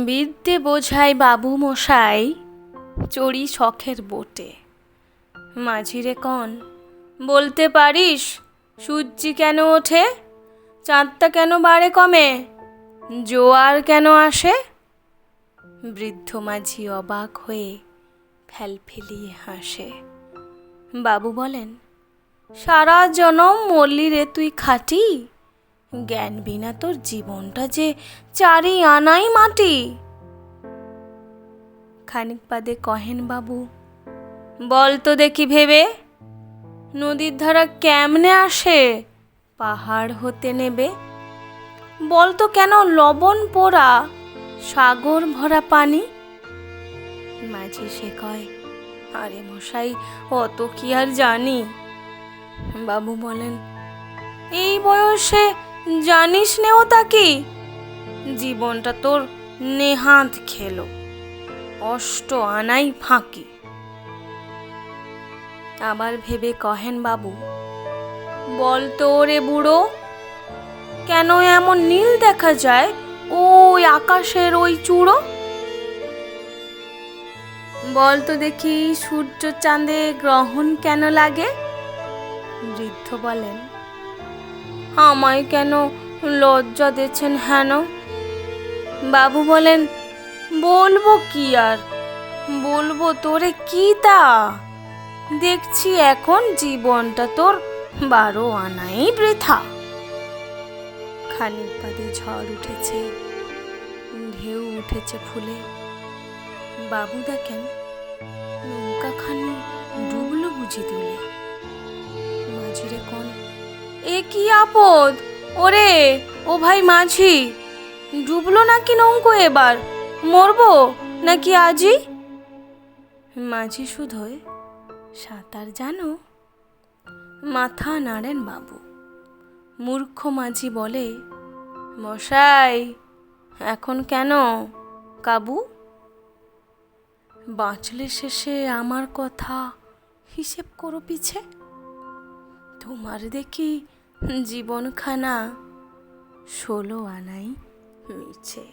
বিদ্যে বোঝায় বাবু মশাই চড়ি শখের বোটে। মাঝিরে কন, বলতে পারিস সূর্যি কেন ওঠে, চাঁদটা কেন বাড়ে কমে, জোয়ার কেন আসে? বৃদ্ধ মাঝি অবাক হয়ে ফেলফেলিয়ে হাসে। বাবু বলেন, সারা জনম মরলি রে তুই খাটি, জ্ঞান বিনা তোর জীবনটা যে চারি আনাই মাটি। খানিক বাদে কহেন বাবু, বল তো দেখি ভেবে, নদীর ধারা কেমনে আসে পাহাড় হতে নেবে? বল তো কেন লবণ পোড়া সাগর ভরা পানি? মাঝি সে কয়, আরে মশাই অত কি আর জানি। বাবু বলেন, এই বয়সে জানিস নেও তা কি, জীবনটা তোর নেহাত খেলো, অষ্ট আনাই ফাঁকি। আবার ভেবে কহেন বাবু, বল তো রে বুড়ো, কেন এমন নীল দেখা যায় ওই আকাশের ওই চূড়ো? বল তো দেখি সূর্য চাঁদে গ্রহণ কেন লাগে? বৃদ্ধ বলেন, আমায় কেন লজ্জা দিচ্ছেন হেন? বাবু বলেন, বলবো কি আর, বলবো তোরে কি তা, দেখছি এখন জীবনটা তোর 12 আনাই বৃথা। খানিক বাদে ঝড় উঠেছে, ঢেউ উঠেছে ফুলে। বাবু দেখেন নৌকাখানি ডুবলো বুঝি তুলে। মাঝিরে কোন, এ কি আপদ ওরে ও ভাই মাঝি, ডুবলো নাকি নৌকো, এবার মরবো নাকি আজই? মাঝি শুধোয়, সাঁতার জানো? মাথা নাড়েন বাবু। মূর্খ মাঝি বলে, মশাই এখন কেন কাবু? বাঁচলে শেষে আমার কথা হিসেব করো পিছে, তোমার দেখি জীবনখানা 16 আনাই মিছে।